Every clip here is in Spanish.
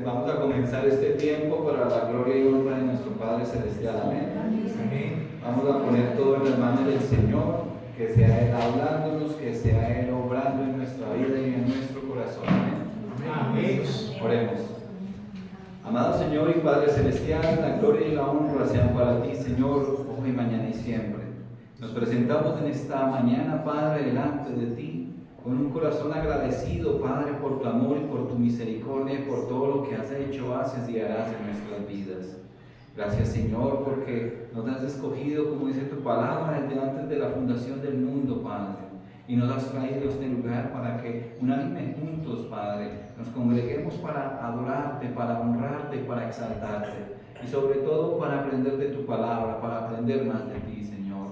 Vamos a comenzar este tiempo para la gloria y honra de nuestro Padre Celestial. Amén. Vamos a poner todo en las manos del Señor, que sea Él hablándonos, que sea Él obrando en nuestra vida y en nuestro corazón. Amén. Oremos. Amado Señor y Padre Celestial, la gloria y la honra sean para ti, Señor, hoy, mañana y siempre. Nos presentamos en esta mañana, Padre, delante de ti, con un corazón agradecido, Padre, por tu amor y por tu misericordia y por todo lo que has hecho, haces y harás en nuestras vidas. Gracias, Señor, porque nos has escogido, como dice tu palabra, desde antes de la fundación del mundo, Padre. Y nos has traído a este lugar para que unánime juntos, Padre, nos congreguemos para adorarte, para honrarte y para exaltarte. Y sobre todo para aprender de tu palabra, para aprender más de ti, Señor.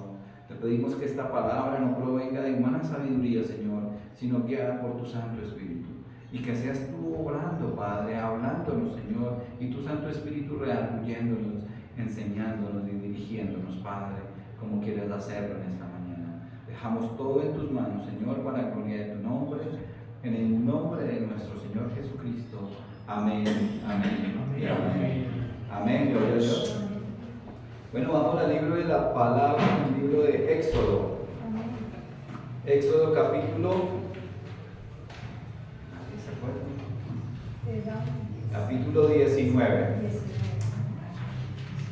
Te pedimos que esta palabra no provenga de humana sabiduría, Señor, sino guiada por tu Santo Espíritu. Y que seas tú obrando, Padre, hablándonos, Señor, y tu Santo Espíritu redarguyéndonos, enseñándonos y dirigiéndonos, Padre, como quieres hacerlo en esta mañana. Dejamos todo en tus manos, Señor, para la gloria de tu nombre, en el nombre de nuestro Señor Jesucristo. Amén, amén, amén, amén. Amén, gloria a Dios. Bueno, vamos al libro de la palabra, el libro de Éxodo. Éxodo capítulo 19.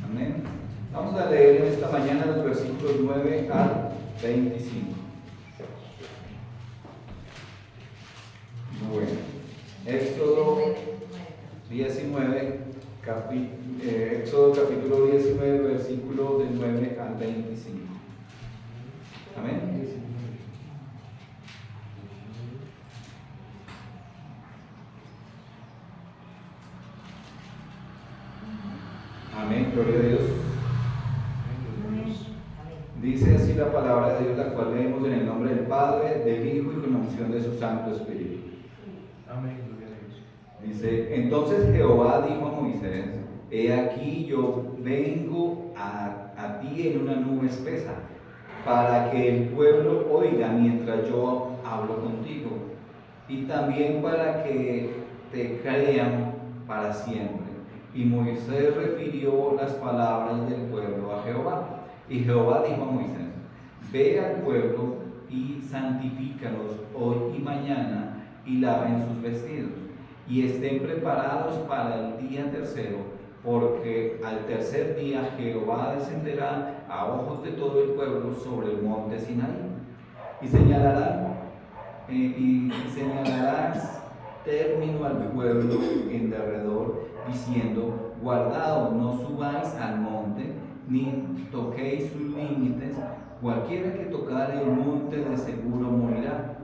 Amén. Vamos a leer en esta mañana los versículos 9 al 25. Bueno, Éxodo 19, Éxodo capítulo 19, versículo del 9 al 25. Amén. Amén, gloria a Dios. Dice así la palabra de Dios, la cual leemos en el nombre del Padre, del Hijo y con la unción de su Santo Espíritu. Amén, gloria a Dios. Dice, entonces Jehová dijo a Moisés, he aquí yo vengo a ti en una nube espesa, para que el pueblo oiga mientras yo hablo contigo, y también para que te crean para siempre. Y Moisés refirió las palabras del pueblo a Jehová. Y Jehová dijo a Moisés, ve al pueblo y santifícalos hoy y mañana, y laven sus vestidos, y estén preparados para el día tercero, porque al tercer día Jehová descenderá a ojos de todo el pueblo sobre el monte Sinaí. Y señalarás término al pueblo en derredor, diciendo, guardaos, no subáis al monte, ni toquéis sus límites. Cualquiera que tocare el monte de seguro morirá.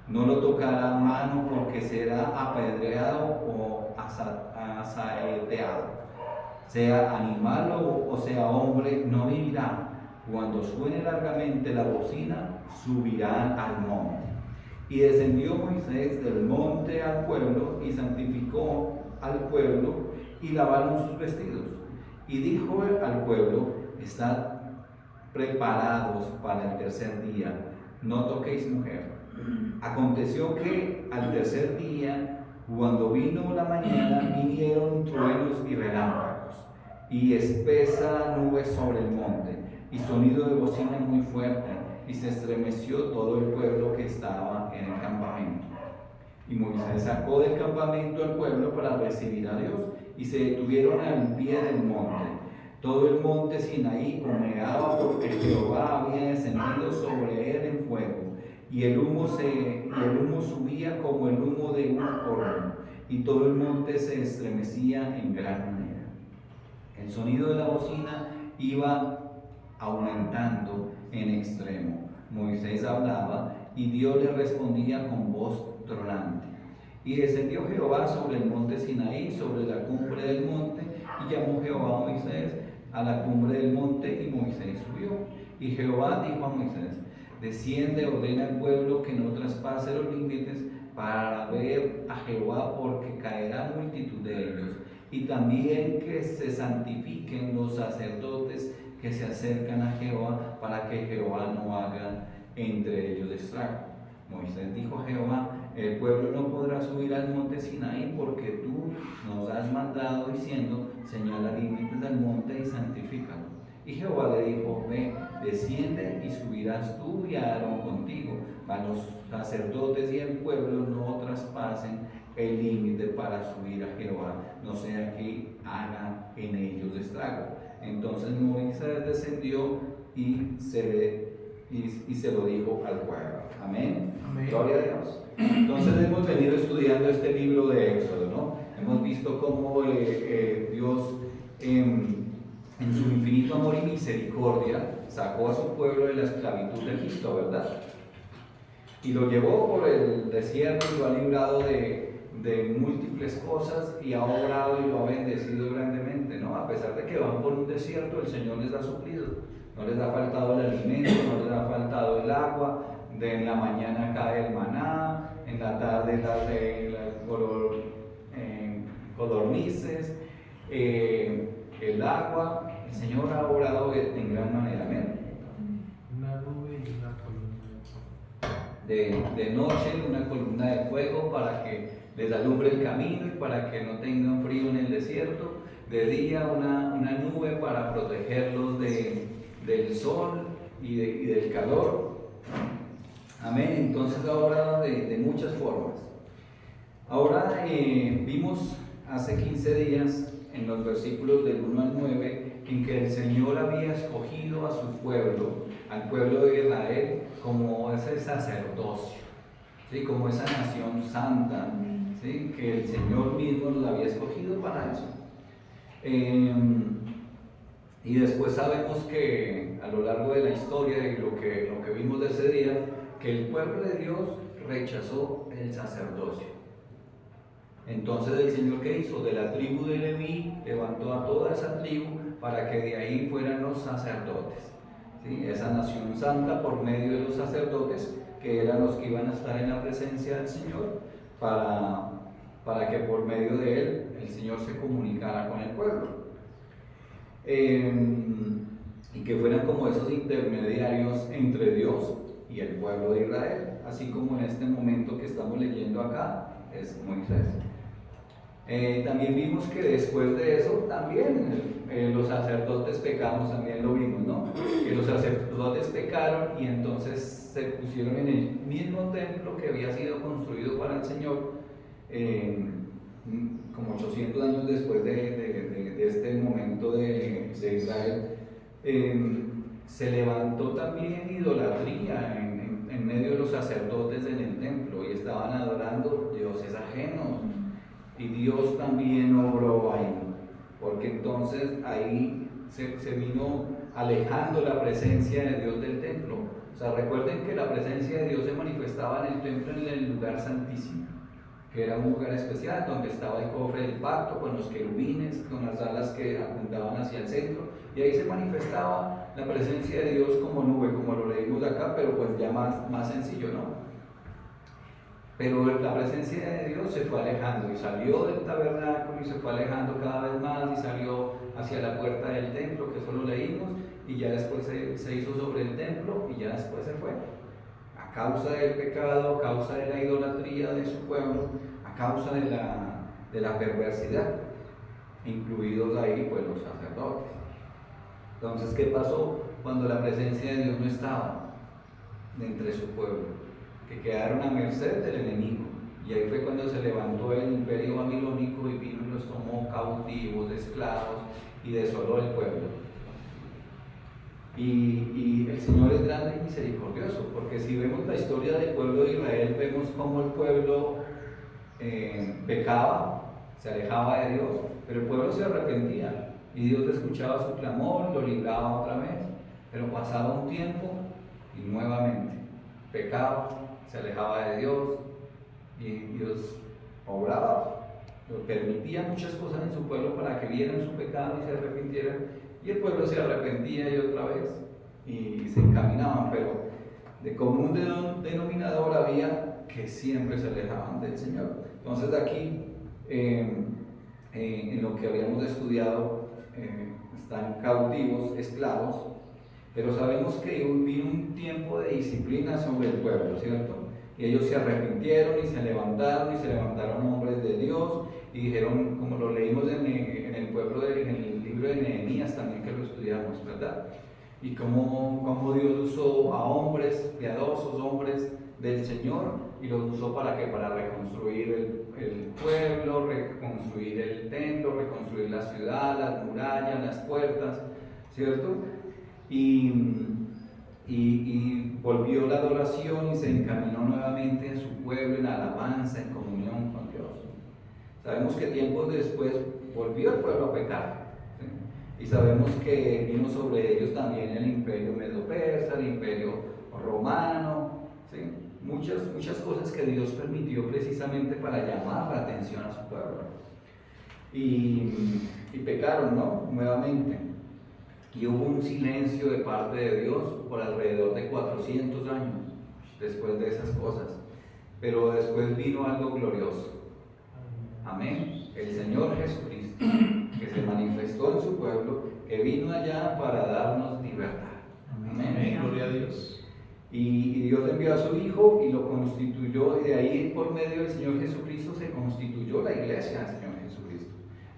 No lo tocará mano, porque será apedreado o asaeteado. Sea animal o sea hombre, no vivirá. Cuando suene largamente la bocina, subirán al monte. Y descendió Moisés del monte al pueblo, y santificó al pueblo, y lavaron sus vestidos. Y dijo al pueblo, estad preparados para el tercer día, no toquéis mujer. Aconteció que al tercer día, cuando vino la mañana, vinieron truenos y relámpagos, y espesa nube sobre el monte, y sonido de bocina muy fuerte, y se estremeció todo el pueblo que estaba en el campamento. Y Moisés sacó del campamento al pueblo para recibir a Dios, y se detuvieron al pie del monte. Todo el monte Sinaí humeaba, porque Jehová había descendido sobre él en fuego, y el humo subía como el humo de un horno, y todo el monte se estremecía en gran manera. El sonido de la bocina iba aumentando en extremo. Moisés hablaba, y Dios le respondía con voz tronante. Y descendió Jehová sobre el monte Sinaí, sobre la cumbre del monte, y llamó Jehová a Moisés a la cumbre del monte, y Moisés subió. Y Jehová dijo a Moisés, desciende, ordena al pueblo que no traspase los límites para ver a Jehová, porque caerá multitud de ellos. Y también que se santifiquen los sacerdotes que se acercan a Jehová, para que Jehová no haga entre ellos estrago. Moisés dijo a Jehová, el pueblo no podrá subir al monte Sinaí, porque tú nos has mandado diciendo, señala límites del monte y santifícalo. Y Jehová le dijo, ve, desciende y subirás tú y Aarón contigo, mas los sacerdotes y el pueblo no traspasen el límite para subir a Jehová, no sea que haga en ellos estrago. Entonces Moisés descendió y se lo dijo al pueblo. Amén. Amén. Gloria a Dios. Entonces hemos venido estudiando este libro de Éxodo, ¿no? Hemos visto cómo Dios en su infinito amor y misericordia sacó a su pueblo de la esclavitud de Egipto, ¿verdad? Y lo llevó por el desierto y lo ha librado de múltiples cosas y ha obrado y lo ha bendecido grandemente, ¿no? A pesar de que van por un desierto, el Señor les ha suplido, no les ha faltado el alimento, no les ha faltado el agua, en la mañana cae el maná, en la tarde las codornices, el agua. El Señor ha obrado en gran manera. Amén. Una nube y una columna de noche una columna de fuego para que les alumbre el camino y para que no tengan frío en el desierto. De día una nube para protegerlos del sol y del calor. Amén. Entonces ahora de muchas formas. Ahora vimos hace 15 días en los versículos del 1 al 9 en que el Señor había escogido a su pueblo, al pueblo de Israel, como ese sacerdocio, ¿sí? Como esa nación santa, ¿sí? Que el Señor mismo lo había escogido para eso. Y después sabemos que a lo largo de la historia y lo que vimos de ese día, que el pueblo de Dios rechazó el sacerdocio. Entonces el Señor, ¿qué hizo? De la tribu de Leví levantó a toda esa tribu para que de ahí fueran los sacerdotes, ¿sí? Esa nación santa por medio de los sacerdotes, que eran los que iban a estar en la presencia del Señor, para que por medio de él el Señor se comunicara con el pueblo. Y que fueran como esos intermediarios entre Dios y el pueblo de Israel, así como en este momento que estamos leyendo acá es Moisés. También vimos que después de eso también los sacerdotes pecamos, también lo vimos, ¿no? Que los sacerdotes pecaron y entonces se pusieron en el mismo templo que había sido construido para el Señor, como 800 años después de este momento de Israel. Se levantó también idolatría en medio de los sacerdotes en el templo y estaban adorando dioses ajenos, y Dios también obró ahí, porque entonces ahí se vino alejando la presencia de Dios del templo. O sea, recuerden que la presencia de Dios se manifestaba en el templo, en el lugar santísimo, que era un lugar especial donde estaba el cofre del pacto con los querubines, con las alas que apuntaban hacia el centro, y ahí se manifestaba la presencia de Dios como nube, como lo leímos acá, pero pues ya más sencillo, ¿no? Pero la presencia de Dios se fue alejando y salió del tabernáculo y se fue alejando cada vez más y salió hacia la puerta del templo, que eso lo leímos, y ya después se hizo sobre el templo y ya después se fue. A causa del pecado, a causa de la idolatría de su pueblo, a causa de la perversidad, incluidos ahí pues los sacerdotes. Entonces, ¿qué pasó cuando la presencia de Dios no estaba de entre su pueblo? Que quedaron a merced del enemigo, y ahí fue cuando se levantó el imperio babilónico y vino y los tomó cautivos, esclavos, y desoló el pueblo. Y el Señor es grande y misericordioso, porque si vemos la historia del pueblo de Israel, vemos cómo el pueblo pecaba, se alejaba de Dios, pero el pueblo se arrepentía y Dios escuchaba su clamor, lo libraba otra vez, pero pasaba un tiempo y nuevamente pecaba, se alejaba de Dios y Dios obraba, permitía muchas cosas en su pueblo para que vieran su pecado y se arrepintieran, y el pueblo se arrepentía y otra vez y se encaminaban, pero de común denominador había que siempre se alejaban del Señor. Entonces aquí en lo que habíamos estudiado están cautivos, esclavos, pero sabemos que vino un tiempo de disciplina sobre el pueblo, ¿cierto? Y ellos se arrepintieron y se levantaron hombres de Dios, y dijeron, como lo leímos en el pueblo, en el libro de Nehemías también que lo estudiamos, ¿verdad? Y cómo Dios usó a hombres piadosos, hombres del Señor, y los usó para ¿qué? Para reconstruir el pueblo, reconstruir el templo, reconstruir la ciudad, las murallas, las puertas, ¿cierto? Y volvió la adoración y se encaminó nuevamente en su pueblo en alabanza, en comunión con Dios. Sabemos que tiempos después volvió el pueblo a pecar, ¿sí? Y sabemos que vino sobre ellos también el imperio medo-persa, el imperio romano, ¿sí? Muchas cosas que Dios permitió precisamente para llamar la atención a su pueblo. Y pecaron, ¿no? Nuevamente. Y hubo un silencio de parte de Dios por alrededor de 400 años después de esas cosas. Pero después vino algo glorioso. Amén. El Señor Jesucristo, que se manifestó en su pueblo, que vino allá para darnos libertad. Amén. Amén. Gloria a Dios. Y Dios envió a su Hijo y lo constituyó, y de ahí por medio del Señor Jesucristo se constituyó la iglesia del Señor Jesucristo.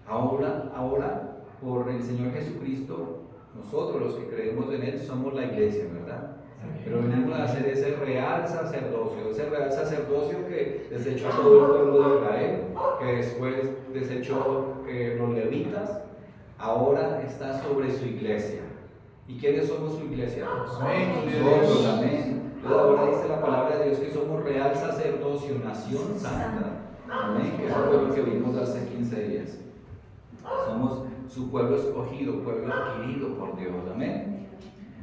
Ahora por el Señor Jesucristo, nosotros los que creemos en Él somos la iglesia, ¿verdad? Pero venimos a hacer ese real sacerdocio que desechó todo el pueblo de Israel, que después desechó los levitas, ahora está sobre su iglesia. ¿Y quiénes somos su iglesia? Amén. Nosotros, amén. Entonces ahora dice la palabra de Dios que somos real sacerdocio, nación santa. Amén. Que eso fue lo que vimos hace 15 días. Somos su pueblo escogido, pueblo adquirido por Dios. Amén.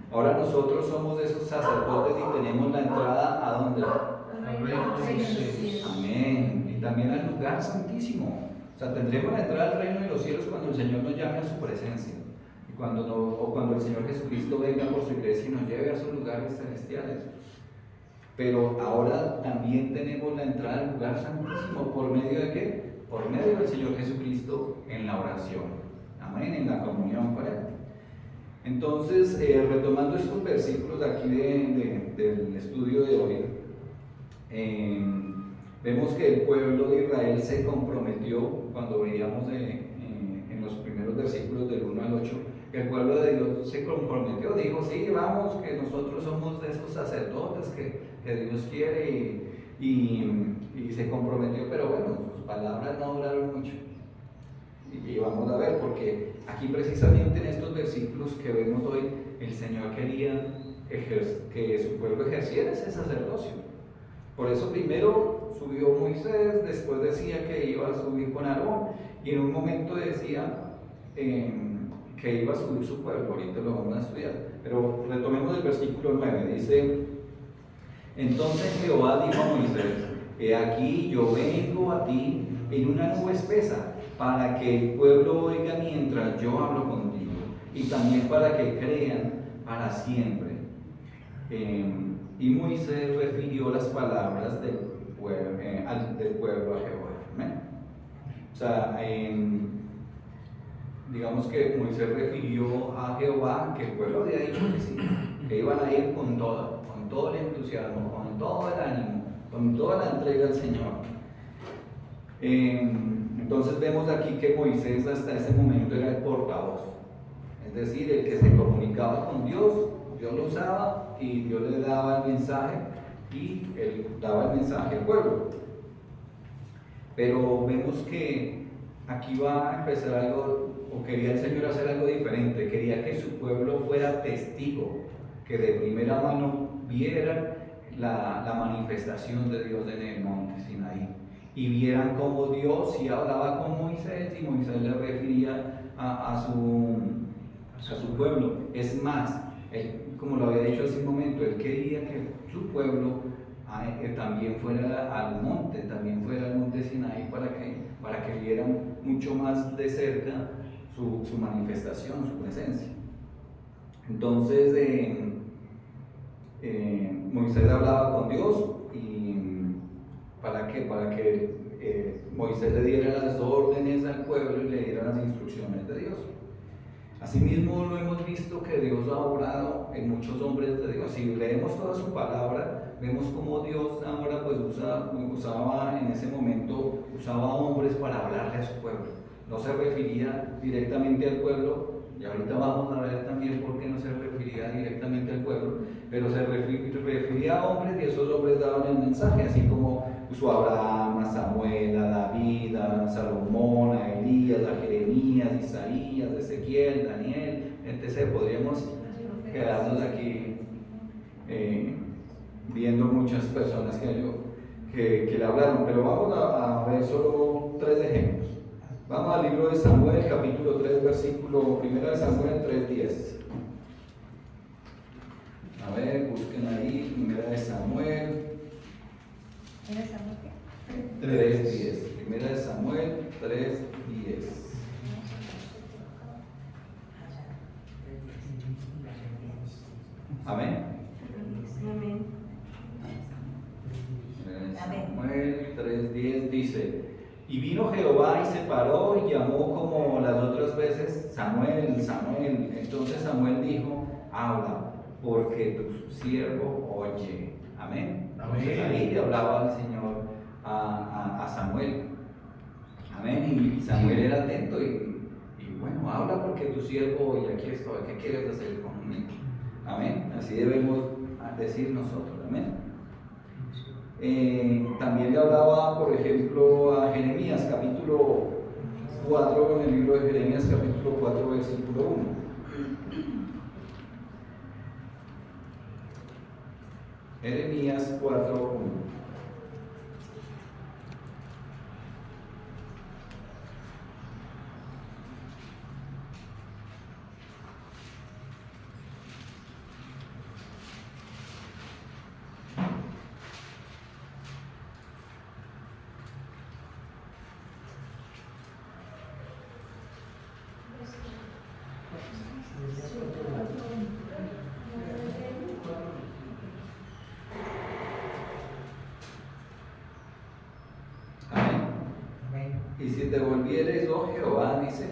Ahora nosotros somos esos sacerdotes y tenemos la entrada ¿a dónde? Al reino de los cielos. Amén. Y también al lugar santísimo. O sea, tendremos la entrada al reino de los cielos cuando el Señor nos llame a su presencia. Y cuando el Señor Jesucristo venga por su iglesia y nos lleve a sus lugares celestiales. Pero ahora también tenemos la entrada al lugar santísimo. ¿Por medio de qué? Por medio del Señor Jesucristo en la oración. Amén. En la comunión con Él. Entonces, retomando estos versículos de aquí del estudio de hoy, vemos que el pueblo de Israel se comprometió, cuando veíamos en los primeros versículos del 1 al 8, que el pueblo de Dios se comprometió, dijo, sí, vamos, que nosotros somos de esos sacerdotes que Dios quiere, y se comprometió, pero bueno, sus palabras no duraron mucho. Y vamos a ver, porque aquí precisamente en estos versículos que vemos hoy, el Señor quería que su pueblo ejerciera ese sacerdocio. Por eso primero subió Moisés, después decía que iba a subir con Aarón, y en un momento decía que iba a subir su pueblo. Ahorita lo vamos a estudiar, pero retomemos el versículo 9, dice: entonces Jehová dijo a Moisés, he aquí yo vengo a ti en una nube espesa, para que el pueblo oiga mientras yo hablo contigo, y también para que crean para siempre. Y Moisés refirió las palabras del pueblo a Jehová. ¿Amén? O sea, digamos que Moisés refirió a Jehová que el pueblo había dicho que sí, que iban a ir con todo el entusiasmo, con todo el ánimo, con toda la entrega al Señor. Entonces vemos aquí que Moisés hasta ese momento era el portavoz, es decir, el que se comunicaba con Dios. Dios lo usaba y Dios le daba el mensaje, y él daba el mensaje al pueblo. Pero vemos que aquí va a empezar algo, o quería el Señor hacer algo diferente. Quería que su pueblo fuera testigo, que de primera mano viera la manifestación de Dios en el monte Sinaí, y vieran cómo Dios sí hablaba con Moisés, y Moisés le refería a su pueblo. Es más, él, como lo había dicho hace un momento, él quería que su pueblo también fuera al monte Sinaí, para que vieran mucho más de cerca su manifestación, su presencia. Entonces Moisés hablaba con Dios, y ¿para qué? Para que Moisés le diera las órdenes al pueblo y le diera las instrucciones de Dios. Asimismo lo hemos visto que Dios ha obrado en muchos hombres de Dios. Si leemos toda su palabra, vemos como Dios ahora pues usaba en ese momento, usaba hombres para hablarle a su pueblo. No se refería directamente al pueblo, y ahorita vamos a ver también por qué no se refería directamente al pueblo, pero se refería a hombres y esos hombres daban el mensaje, así como usó a Abraham, a Samuel, a David, a Salomón, a Elías, a Jeremías, Isaías, Ezequiel, Daniel, etc. Podríamos quedarnos aquí viendo muchas personas que le hablaron, pero vamos a ver solo 3 ejemplos. Vamos al libro de Samuel, capítulo 3, versículo 1 de Samuel 3:10. A ver, busquen ahí, 1 de Samuel 3:10. 1 de Samuel 3:10. Amén. Samuel 3:10 dice: y vino Jehová y se paró y llamó como las otras veces, Samuel, Samuel. Entonces Samuel dijo: habla, porque tu siervo oye. Amén. Entonces ahí le hablaba al Señor a Samuel. Amén. Y Samuel era atento y bueno, habla porque tu siervo oye, aquí estoy, ¿qué quieres hacer conmigo? Amén. Así debemos decir nosotros. Amén. También le hablaba, por ejemplo, a Jeremías, capítulo 4, en el libro de Jeremías, capítulo 4, versículo 1. Jeremías 4:1. Y si te volvieres, oh Jehová, dice,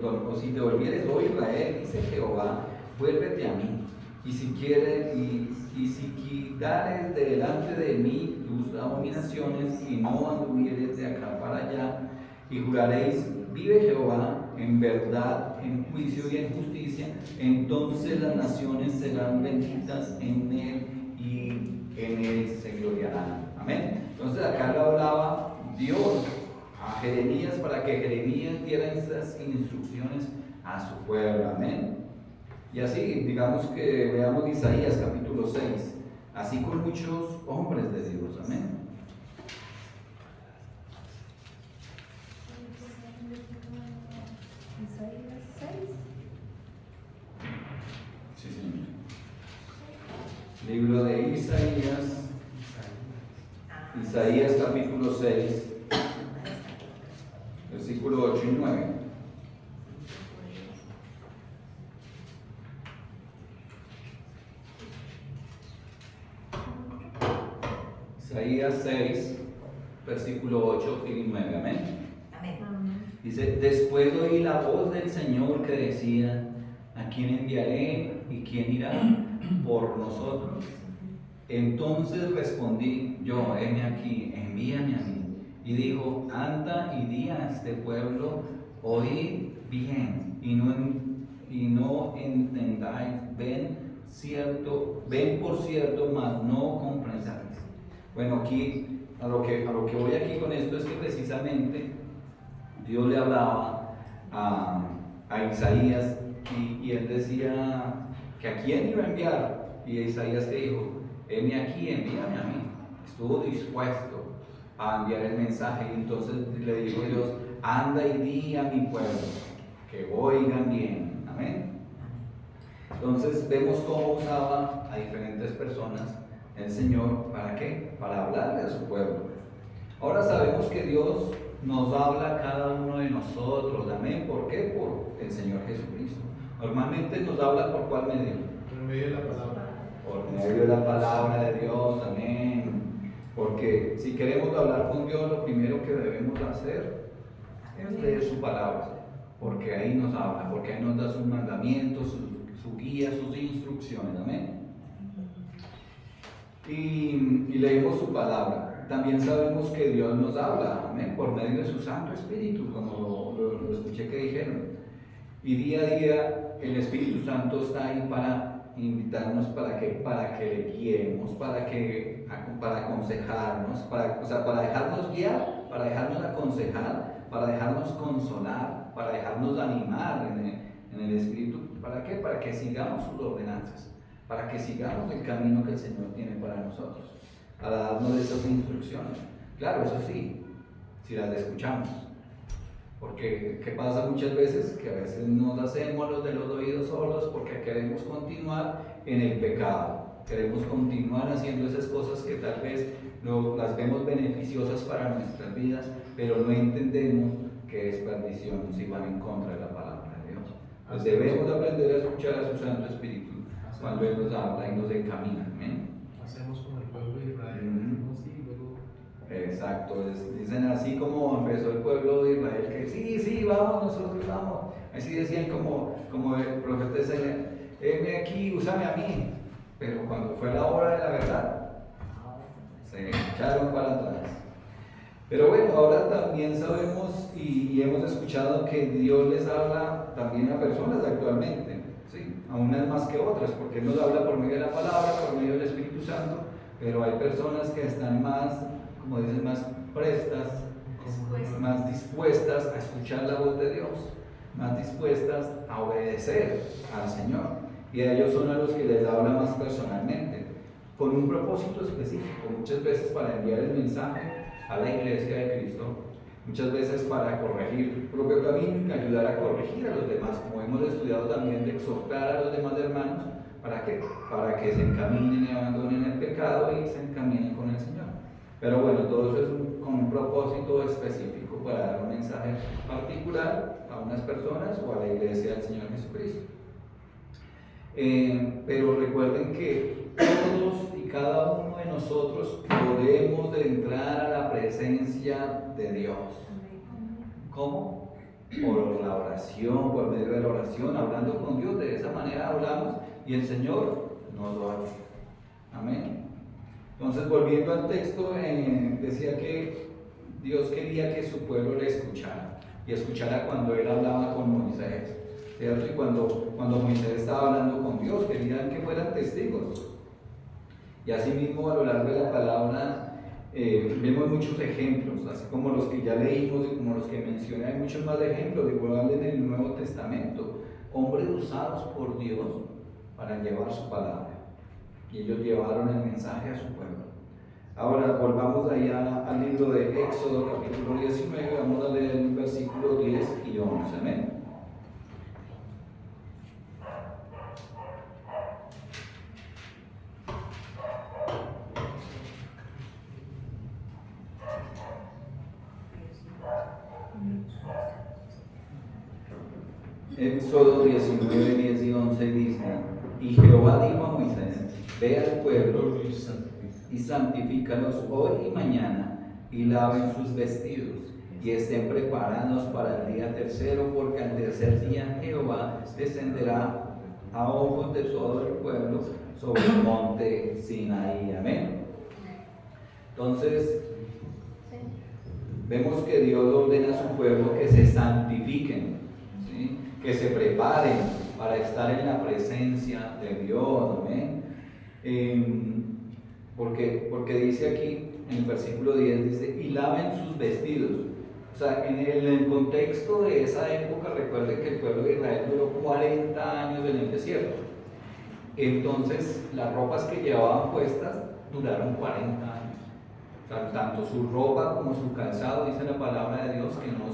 o si te volvieres, oh Israel, dice Jehová, vuélvete a mí. Y si quieres, y si quitares delante de mí tus abominaciones, y no anduvieres de acá para allá, y juraréis, vive Jehová, en verdad, en juicio y en justicia, entonces las naciones serán benditas en él, y en él se gloriarán. Amén. Entonces acá lo hablaba Dios a Jeremías para que Jeremías diera estas instrucciones a su pueblo. Amén. Y así, digamos que veamos Isaías capítulo 6, así con muchos hombres de Dios. Amén. Isaías 6. Sí, señor. Libro de Isaías, Isaías capítulo 6, versículo 8 y 9. Isaías 6, versículo 8 y 9. Amén. Dice: después oí la voz del Señor que decía: ¿a quién enviaré y quién irá por nosotros? Entonces respondí yo: heme aquí, envíame a mí. Y dijo: anda y di a este pueblo, oíd bien y no entendáis, ven por cierto, mas no comprendáis. Bueno, aquí a lo que voy aquí con esto es que precisamente Dios le hablaba a Isaías y él decía que a quién iba a enviar, y Isaías que dijo: heme aquí, envíame a mí. Estuvo dispuesto a enviar el mensaje, y entonces le dijo Dios: anda y di a mi pueblo que oigan bien. Amén. Entonces vemos cómo usaba a diferentes personas el Señor. ¿Para qué? Para hablarle a su pueblo. Ahora sabemos que Dios nos habla a cada uno de nosotros. Amén. ¿Por qué? Por el Señor Jesucristo. Normalmente nos habla ¿por cuál medio? Por medio de la palabra. Por medio de la palabra de Dios. Amén. Porque si queremos hablar con Dios, lo primero que debemos hacer es leer su palabra, porque ahí nos habla, porque ahí nos da sus mandamientos, su guía, sus instrucciones. Amén. y leemos su palabra. También sabemos que Dios nos habla, amén, por medio de su Santo Espíritu, como lo escuché que dijeron. Y día a día el Espíritu Santo está ahí para invitarnos para que le guiemos, para aconsejarnos, para dejarnos guiar, para dejarnos aconsejar, para dejarnos consolar, para dejarnos animar en el Espíritu. ¿Para qué? Para que sigamos sus ordenanzas, para que sigamos el camino que el Señor tiene para nosotros, para darnos esas instrucciones. Claro, eso sí, si las escuchamos. Porque ¿qué pasa muchas veces? Que a veces nos hacemos los de los oídos sordos porque queremos continuar en el pecado. Queremos continuar haciendo esas cosas que tal vez las vemos beneficiosas para nuestras vidas, pero no entendemos que es perdición si van en contra de la palabra de Dios. Pues debemos aprender a escuchar a su Santo Espíritu cuando Él nos habla y nos encamina. ¿Amén? Hacemos como el pueblo de Israel. Exacto, dicen así como empezó el pueblo de Israel, que sí, vamos, nosotros vamos. Así decían como el profeta Isaías, heme aquí, úsame a mí. Pero cuando fue la hora de la verdad, se echaron para atrás. Pero bueno, ahora también sabemos y hemos escuchado que Dios les habla también a personas actualmente, ¿sí? A unas más que otras, porque Él nos habla por medio de la palabra, por medio del Espíritu Santo, pero hay personas que están más, como dicen, más prestas, más dispuestas a escuchar la voz de Dios, más dispuestas a obedecer al Señor. Y a ellos son a los que les habla más personalmente, con un propósito específico, muchas veces para enviar el mensaje a la iglesia de Cristo, muchas veces para corregir el propio camino y ayudar a corregir a los demás, como hemos estudiado también, de exhortar a los demás hermanos. ¿Para qué? Para que se encaminen y abandonen el pecado y se encaminen con el Señor. Pero bueno, todo eso es con un propósito específico para dar un mensaje particular a unas personas o a la iglesia del Señor Jesucristo. Pero recuerden que todos y cada uno de nosotros podemos entrar a la presencia de Dios. ¿Cómo? Por la oración, por medio de la oración, hablando con Dios. De esa manera hablamos y el Señor nos oye. Amén. Entonces, volviendo al texto, decía que Dios quería que su pueblo le escuchara, y escuchara cuando Él hablaba con Moisés, ¿cierto? Y cuando Moisés estaba hablando con Dios, querían que fueran testigos. Y asimismo, a lo largo de la palabra, vemos muchos ejemplos, así como los que ya leímos y como los que mencioné, hay muchos más ejemplos, igual en el Nuevo Testamento, hombres usados por Dios para llevar su palabra. Y ellos llevaron el mensaje a su pueblo. Ahora volvamos allá al libro de Éxodo, capítulo 19, vamos a leer el versículo 10 y 11. Amén. Éxodo 19, 10 y 11 dice: y Jehová dijo a Moisés: ve al pueblo y santifícalos hoy y mañana, y laven sus vestidos, y estén preparados para el día tercero, porque al tercer día Jehová descenderá a ojos de todo el pueblo sobre el monte Sinaí. Amén. Entonces, vemos que Dios ordena a su pueblo que se santifiquen, ¿sí? Que se preparen para estar en la presencia de Dios. Amén. Porque dice aquí en el versículo 10, dice: y laven sus vestidos. O sea, en el contexto de esa época, recuerden que el pueblo de Israel duró 40 años en el desierto. Entonces, las ropas que llevaban puestas duraron 40 años. O sea, tanto su ropa como su calzado, dice la palabra de Dios, que no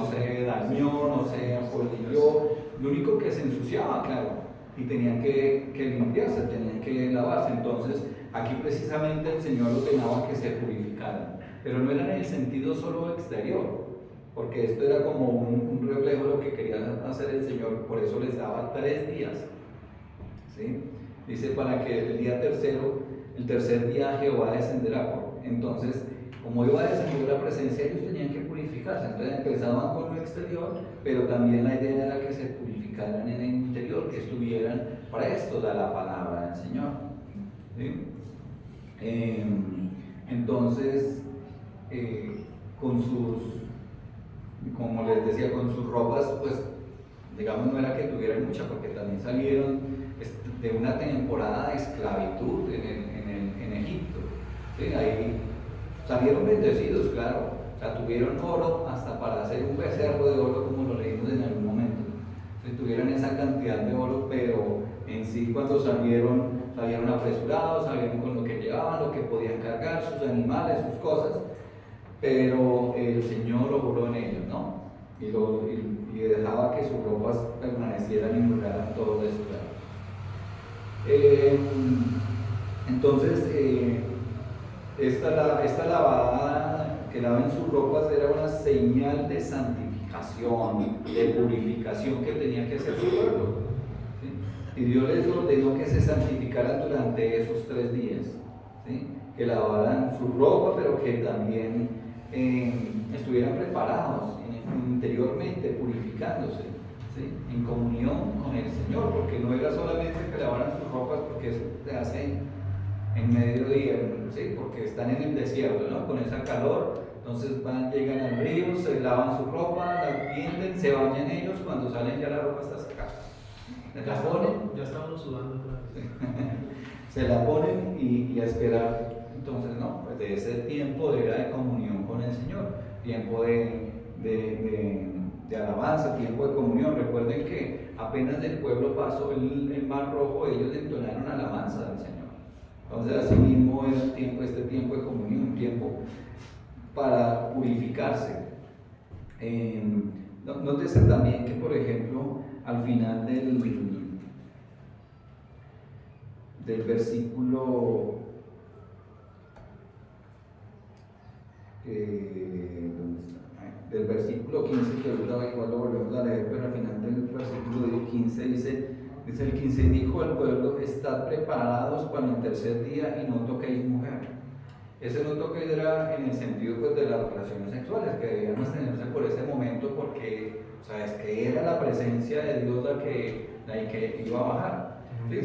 se dañó, no se apolilló. Lo único que se ensuciaba, claro, y tenían que limpiarse, tenían que lavarse. Entonces, aquí precisamente el Señor ordenaba que se purificaran, pero no era en el sentido solo exterior, porque esto era como un reflejo de lo que quería hacer el Señor. Por eso les daba 3 días, ¿sí? Dice: para que el día tercero, el tercer día Jehová descenderá. Entonces, como iba a descender la presencia, ellos tenían que purificarse. Entonces empezaban con lo exterior, pero también la idea era que se purificaran en el interior, que estuvieran prestos a la palabra del Señor, ¿sí? Entonces, con como les decía, con sus ropas, pues digamos no era que tuvieran mucha, porque también salieron de una temporada de esclavitud en Egipto. ¿Sí? Ahí salieron bendecidos, claro, o sea, tuvieron oro hasta para hacer un becerro de oro, como lo leímos en algún momento. Tuvieron esa cantidad de oro, pero en sí cuando salieron apresurados, salieron con lo que llevaban, lo que podían cargar, sus animales, sus cosas, pero el Señor obró en ellos, ¿no? Y dejaba que sus ropas permanecieran y duraran todos esos años. Entonces, esta lavada que lavan sus ropas era una señal de santificación, de purificación que tenía que hacer su pueblo. ¿Sí? Y Dios les ordenó que se santificaran durante esos 3 días, ¿sí? Que lavaran su ropa, pero que también estuvieran preparados interiormente, purificándose, ¿sí? En comunión con el Señor, porque no era solamente que lavaran sus ropas, porque eso se hace en mediodía, ¿sí? Porque están en el desierto, ¿no? Con esa calor, entonces llegan al río, se lavan su ropa, la tienden, se bañan ellos, cuando salen ya la ropa está secada. La ponen, ya estaban sudando, claro. Sí. Se la ponen y a esperar. Entonces, no, pues de ese tiempo era de comunión con el Señor, tiempo de alabanza, tiempo de comunión. Recuerden que apenas el pueblo pasó el Mar Rojo, ellos entonaron alabanza del Señor. Entonces, así mismo es este tiempo de comunión, un tiempo para purificarse. Nótese también que, por ejemplo, al final del versículo del versículo 15, que ahorita igual lo volvemos a leer, pero al final del versículo 15 dice el 15: dijo al pueblo, estad preparados para el tercer día y no toquéis mujer. Ese no toquéis era en el sentido pues, de las relaciones sexuales, que debían abstenerse por ese momento, porque es que era la presencia de Dios la que iba a bajar. ¿Sí?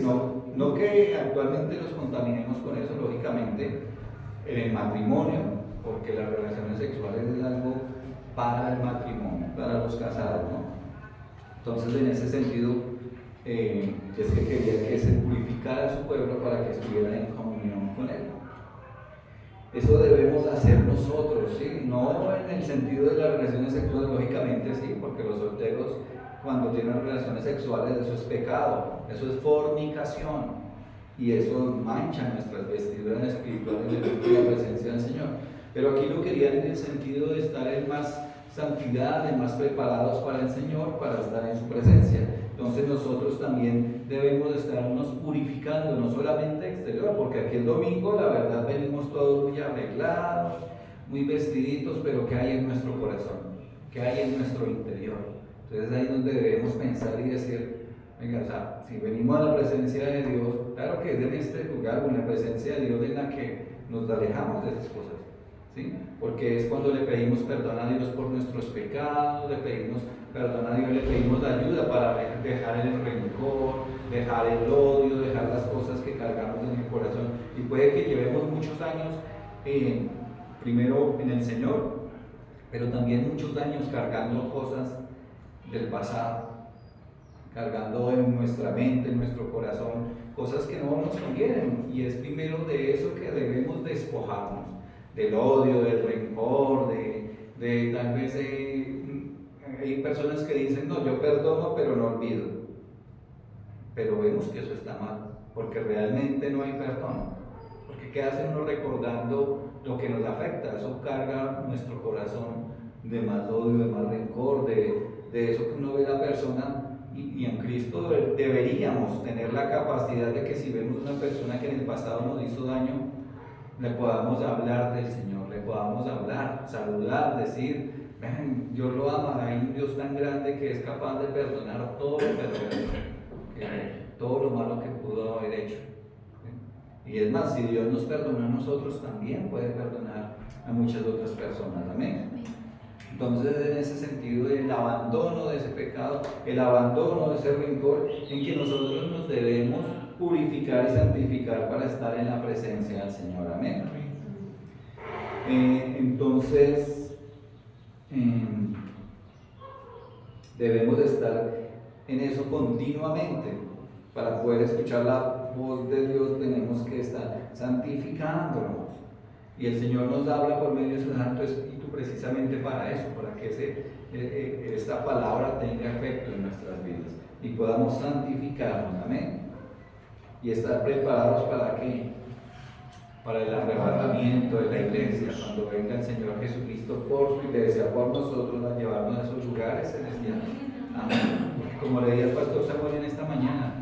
No que actualmente nos contaminemos con eso, lógicamente, en el matrimonio, porque las relaciones sexuales es algo para el matrimonio, para los casados, ¿no? Entonces, en ese sentido, es que quería que se purificara a su pueblo para que estuvieran en comunión con él. Eso debemos hacer nosotros, ¿sí? No en el sentido de las relaciones sexuales, lógicamente sí, porque los solteros cuando tienen relaciones sexuales eso es pecado, eso es fornicación y eso mancha nuestras vestiduras espirituales de la presencia del Señor. Pero aquí lo querían en el sentido de estar en más santidad, en más preparados para el Señor, para estar en su presencia. Entonces nosotros también debemos estarnos purificando, no solamente exterior, porque aquí el domingo la verdad venimos todos muy arreglados, muy vestiditos, pero ¿qué hay en nuestro corazón? ¿Qué hay en nuestro interior? Entonces ahí es donde debemos pensar y decir, venga, si venimos a la presencia de Dios, claro que es en este lugar, en la presencia de Dios en la que nos alejamos de esas cosas, ¿sí? Porque es cuando le pedimos perdón a Dios por nuestros pecados, le pedimos perdón a Dios, le pedimos la ayuda para dejar el rencor, dejar el odio, dejar las cosas que cargamos en el corazón. Y puede que llevemos muchos años, primero en el Señor, pero también muchos años cargando cosas del pasado, cargando en nuestra mente, en nuestro corazón, cosas que no nos convienen. Y es primero de eso que debemos despojarnos, del odio, del rencor, de tal vez hay personas que dicen, no, yo perdono pero no olvido. Pero vemos que eso está mal, porque realmente no hay perdón. Porque ¿qué hace uno recordando lo que nos afecta? Eso carga nuestro corazón de más odio, de más rencor, de eso que uno ve a la persona. Y en Cristo deberíamos tener la capacidad de que si vemos una persona que en el pasado nos hizo daño, le podamos hablar del Señor, le podamos hablar, saludar, decir, Dios lo ama, hay un Dios tan grande que es capaz de perdonar todo lo perverso, todo lo malo que pudo haber hecho. Y es más, si Dios nos perdona a nosotros, también puede perdonar a muchas otras personas. Amén. Entonces, en ese sentido, el abandono de ese pecado, el abandono de ese rencor, en que nosotros nos debemos purificar y santificar para estar en la presencia del Señor. Amén. Entonces, debemos de estar en eso continuamente. Para poder escuchar la voz de Dios tenemos que estar santificándonos. Y el Señor nos habla por medio de su Santo Espíritu precisamente para eso, para que esta palabra tenga efecto en nuestras vidas y podamos santificarnos. Amén. Y estar preparados para qué? Para el arrebatamiento de la iglesia, cuando venga el Señor Jesucristo por su iglesia, por nosotros, a llevarnos a esos lugares celestiales. Amén. Porque como leía el pastor Samuel en esta mañana,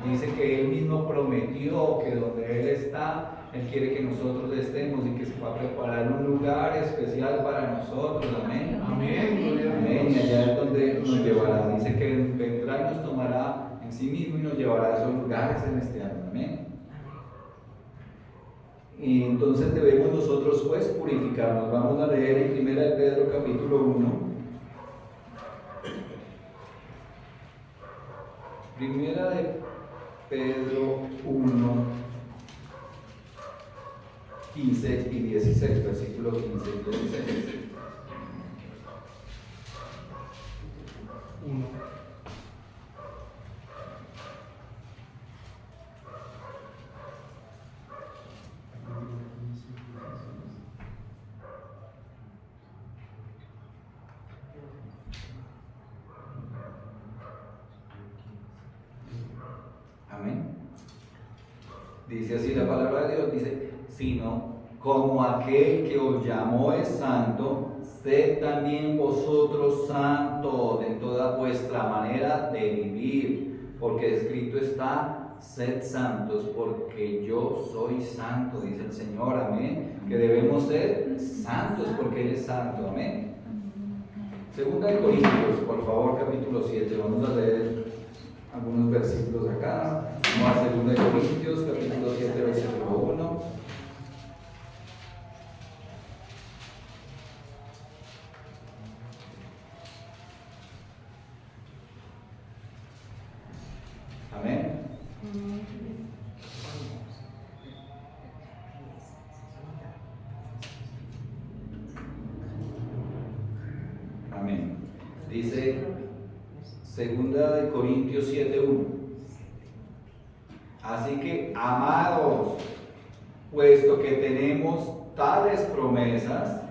dice que Él mismo prometió que donde Él está, Él quiere que nosotros estemos y que se va a preparar un lugar especial para nosotros. Amén. Amén. Amén. Y allá es donde nos llevará. Dice que vendrá y nos tomará en sí mismo y nos llevará a esos lugares celestiales. Amén. Y entonces debemos nosotros pues purificarnos. Vamos a leer en 1 de Pedro capítulo 1. Primera de Pedro 1, 15 y 16, versículo 15 y 16. 1. Amén. Dice así la palabra de Dios, dice, sino como aquel que os llamó es santo, sed también vosotros santos en toda vuestra manera de vivir, porque escrito está, sed santos, porque yo soy santo, dice el Señor. Amén. Que debemos ser santos porque Él es santo. Amén. Segunda de Corintios, por favor, capítulo 7, vamos a leer algunos versículos acá. Vamos a 2 de Corintios, capítulo 7, versículo 1. Amén. Amén. Dice 2 de Corintios 7:1. Así que, amados, puesto que tenemos tales promesas,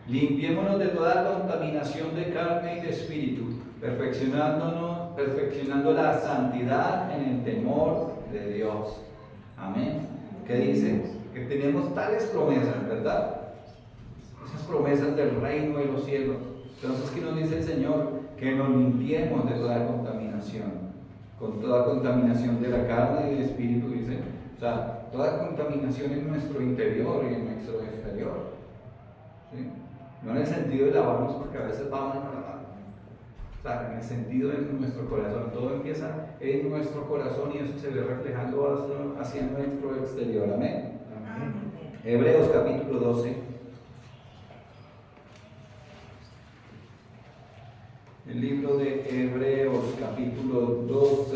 limpiémonos de toda contaminación de carne y de espíritu, perfeccionando la santidad en el temor de Dios. Amén. ¿Qué dice? Que tenemos tales promesas, ¿verdad? Esas promesas del reino de los cielos. Entonces, ¿qué nos dice el Señor? Que nos limpiemos de toda contaminación. Con toda contaminación de la carne y del espíritu, dice. O sea, toda contaminación en nuestro interior y en nuestro exterior. ¿Sí? No en el sentido de lavarnos, porque a veces vamos a lavar. O sea, en el sentido de nuestro corazón. Todo empieza en nuestro corazón y eso se ve reflejando hacia nuestro exterior. Amén. Amén. Hebreos capítulo 12. El libro de Hebreos capítulo 12,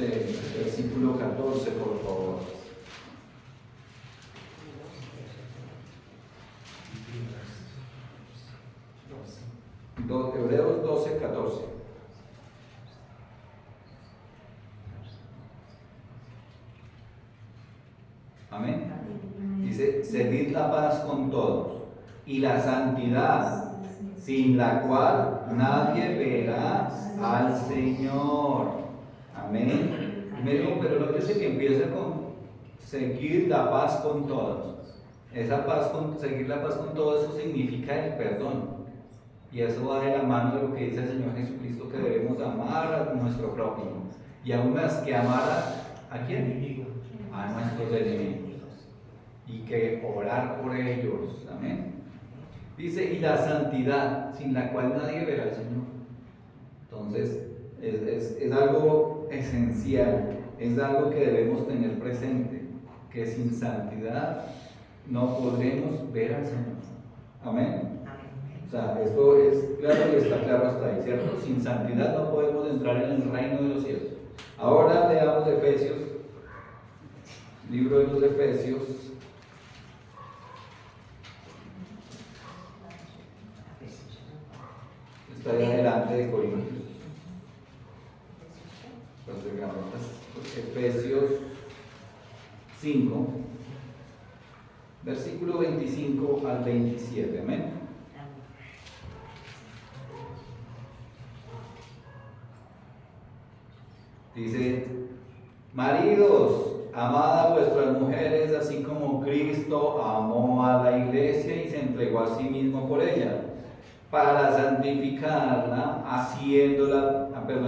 versículo 14, por favor. Hebreos 12, 14. Amén. Dice, seguid la paz con todos y la santidad, sin la cual nadie verá al Señor. Amén. Pero no dice que empiece con seguir la paz con todos. Esa paz seguir la paz con todos, eso significa el perdón. Y eso va de la mano de lo que dice el Señor Jesucristo, que debemos amar a nuestro prójimo. Y aún más que amar ¿a quién? A nuestros enemigos. Y que orar por ellos. Amén. Dice, y la santidad, sin la cual nadie verá al Señor. Entonces, es algo esencial, es algo que debemos tener presente, que sin santidad no podremos ver al Señor. Amén. O sea, esto es claro y está claro hasta ahí, ¿cierto? Sin santidad no podemos entrar en el reino de los cielos. Ahora leamos Efesios Libro de los Efesios. Está ahí adelante de Corintios. Efesios 5, versículo 25 al 27. Amén. Dice: maridos, amad a vuestras mujeres, así como Cristo amó a la iglesia y se entregó a sí mismo por ella, para santificarla,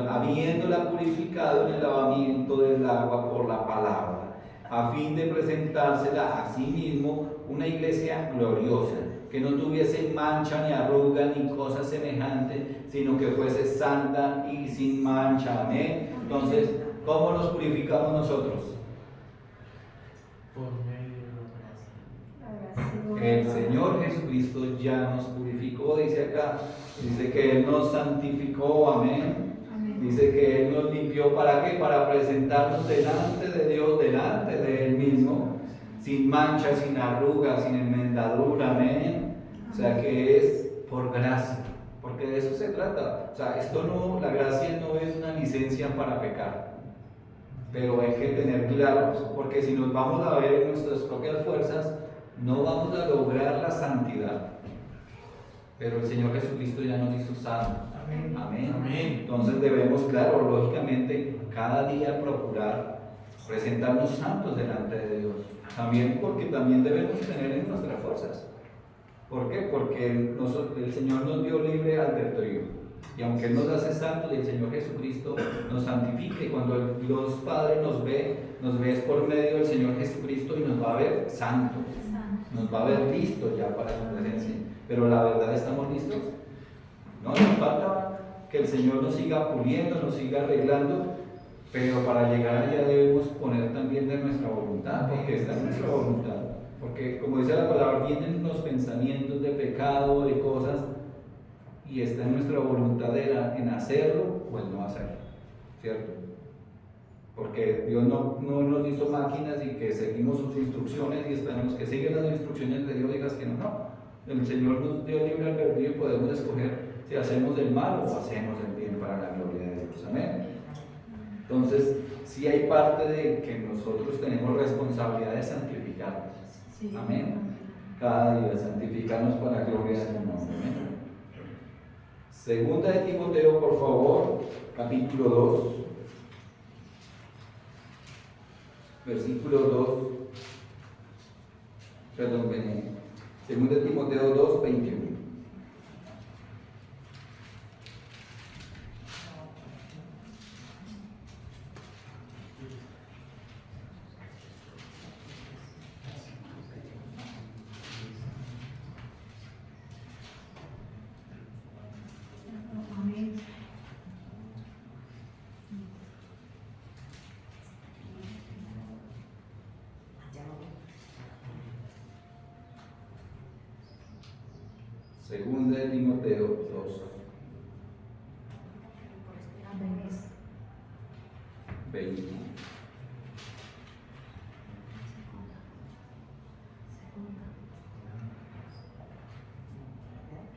habiéndola purificado en el lavamiento del agua por la palabra, a fin de presentársela a sí mismo una iglesia gloriosa, que no tuviese mancha ni arruga ni cosa semejante, sino que fuese santa y sin mancha. Amén. Entonces, ¿cómo nos purificamos nosotros? Por medio de la El Señor Jesucristo ya nos purificó, dice acá. Dice que Él nos santificó, amén. Dice que Él nos limpió, ¿para qué? Para presentarnos delante de Dios, delante de Él mismo, sin mancha, sin arruga, sin enmendadura, amén. O sea que es por gracia, porque de eso se trata. O sea, la gracia no es una licencia para pecar, pero hay que tener claro, porque si nos vamos a ver en nuestras propias fuerzas, no vamos a lograr la santidad. Pero el Señor Jesucristo ya nos hizo santos. Amén. Amén. Amén. Entonces debemos, claro, lógicamente, cada día procurar presentarnos santos delante de Dios. También porque también debemos tener en nuestras fuerzas. ¿Por qué? Porque el Señor nos dio libre albedrío. Y aunque Él nos hace santos, y el Señor Jesucristo nos santifica, y cuando Dios Padre nos ve es por medio del Señor Jesucristo y nos va a ver santos, nos va a ver listos ya para su presencia. Pero la verdad, ¿estamos listos? No, nos falta que el Señor nos siga puliendo, nos siga arreglando, pero para llegar allá debemos poner también de nuestra voluntad, porque está en nuestra voluntad. Porque como dice la palabra, vienen los pensamientos de pecado, de cosas, y está en nuestra voluntad en hacerlo o en no hacerlo, ¿cierto? Porque Dios no nos hizo máquinas y que seguimos sus instrucciones, y están los que siguen las instrucciones de Dios digas que no. El Señor nos dio libre albedrío y podemos escoger si hacemos el mal o hacemos el bien para la gloria de Dios. Amén. Entonces, sí hay parte de que nosotros tenemos responsabilidad de santificarnos. Amén. Cada día santificarnos para la gloria de su nombre. Amén. Segunda de Timoteo, por favor, capítulo 2, versículo 2, perdón, segunda de Timoteo 2, 21. Segunda de Timoteo 2, 20.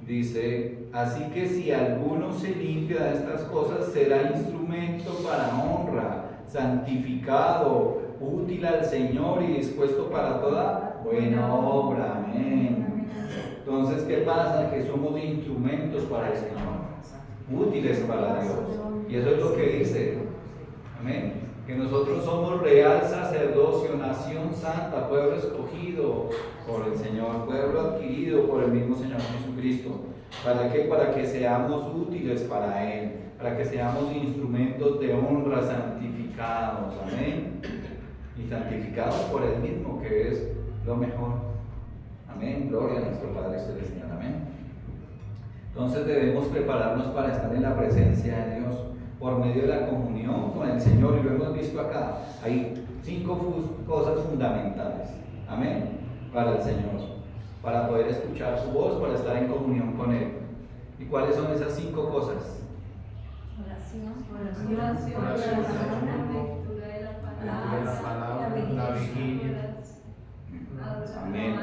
Dice: así que si alguno se limpia de estas cosas, será instrumento para honra, santificado, útil al Señor y dispuesto para toda buena obra. Amén. Entonces, ¿qué pasa? Que somos instrumentos para el Señor, útiles para Dios. Y eso es lo que dice. Amén. Que nosotros somos real sacerdocio, nación santa, pueblo escogido por el Señor, pueblo adquirido por el mismo Señor Jesucristo. ¿Para qué? Para que seamos útiles para Él, para que seamos instrumentos de honra, santificados. Amén. Y santificados por Él mismo, que es lo mejor. Amén, gloria a nuestro Padre Celestial, amén. Entonces debemos prepararnos para estar en la presencia de Dios por medio de la comunión con el Señor, y lo hemos visto acá. Hay 5 cosas fundamentales, amén, para el Señor, para poder escuchar su voz, para estar en comunión con Él. ¿Y cuáles son esas 5 cosas? Oración, lectura de la palabra la vigilia. Amén.